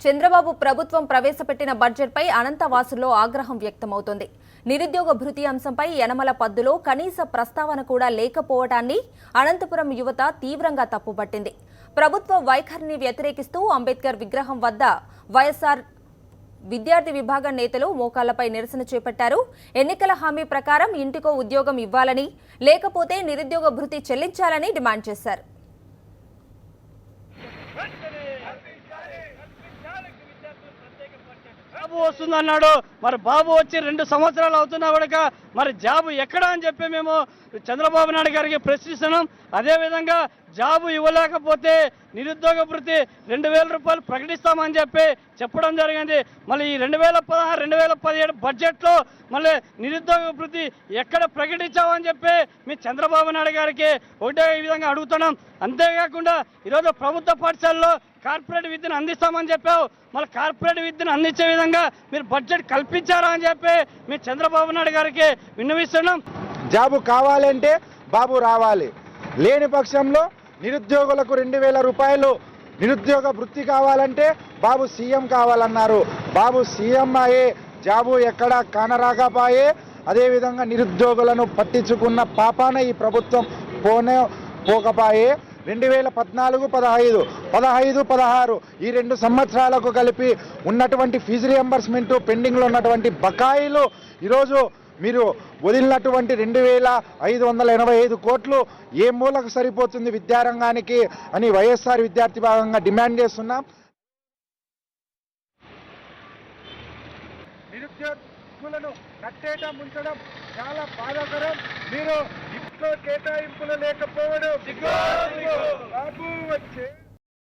చంద్రబాబు ప్రభుత్వం ప్రవేశపెట్టిన బడ్జెట్పై అనంతవాసుల్లో ఆగ్రహం వ్యక్తమవుతోంది. నిరుద్యోగ భృతి అంశంపై యనమల పద్దులో కనీస ప్రస్తావన కూడా లేకపోవడాన్ని అనంతపురం యువత తీవ్రంగా తప్పుపట్టింది. ప్రభుత్వ వైఖరిని వ్యతిరేకిస్తూ అంబేద్కర్ విగ్రహం వద్ద వైఎస్ఆర్ విద్యార్థి విభాగం నేతలు మోకాళ్లపై నిరసన చేపట్టారు. ఎన్నికల హామీ ప్రకారం ఇంటికో ఉద్యోగం ఇవ్వాలని, లేకపోతే నిరుద్యోగ భృతి చెల్లించాలని డిమాండ్ చేశారు. బాబు వస్తుందన్నాడు. మరి బాబు వచ్చి 2 సంవత్సరాలు అవుతున్నా కూడా మరి జాబు ఎక్కడ అని చెప్పి మేము చంద్రబాబు నాయుడు గారికి ప్రశ్నిస్తున్నాం. అదేవిధంగా జాబు ఇవ్వలేకపోతే నిరుద్యోగ భృతి 2000 రూపాయలు ప్రకటిస్తామని చెప్పి చెప్పడం జరిగింది. మళ్ళీ ఈ 2016-2017 బడ్జెట్లో మళ్ళీ నిరుద్యోగ భృతి ఎక్కడ ప్రకటించామని చెప్పి మీ చంద్రబాబు నాయుడు గారికి ఒకటే విధంగా అడుగుతున్నాం. అంతేకాకుండా ఈరోజు ప్రభుత్వ పాఠశాలలో కార్పొరేట్ విద్యను అందిస్తామని చెప్పావు. మళ్ళీ కార్పొరేట్ విద్యను అందించే విధంగా మీరు బడ్జెట్ కల్పించారా అని చెప్పి మీ చంద్రబాబు నాయుడు గారికి విన్నవిస్తున్నాం. జాబు కావాలంటే బాబు రావాలి, లేని పక్షంలో నిరుద్యోగులకు 2000 రూపాయలు నిరుద్యోగ వృత్తి కావాలంటే బాబు సీఎం కావాలన్నారు. బాబు సీఎం అయ్యే జాబు ఎక్కడా కానరాకపోయే. అదేవిధంగా నిరుద్యోగులను పట్టించుకున్న పాపాన ఈ ప్రభుత్వం పోకపోయే. 2014-15, 15-16 ఈ 2 సంవత్సరాలకు కలిపి ఉన్నటువంటి ఫీజు రియంబర్స్మెంట్ పెండింగ్లో ఉన్నటువంటి బకాయిలు ఈరోజు మీరు వదిలినటువంటి 2585 కోట్లు ఏ మూలకు సరిపోతుంది విద్యారంగానికి అని వైఎస్ఆర్ విద్యార్థి భాగంగా డిమాండ్ చేస్తున్నాం. నిరుద్యోగులను కట్టేట ముంచడం చాలా బాధాకరం. మీరు ఇంట్లో కేటాయింపులు లేకపోవడం బాబు వచ్చే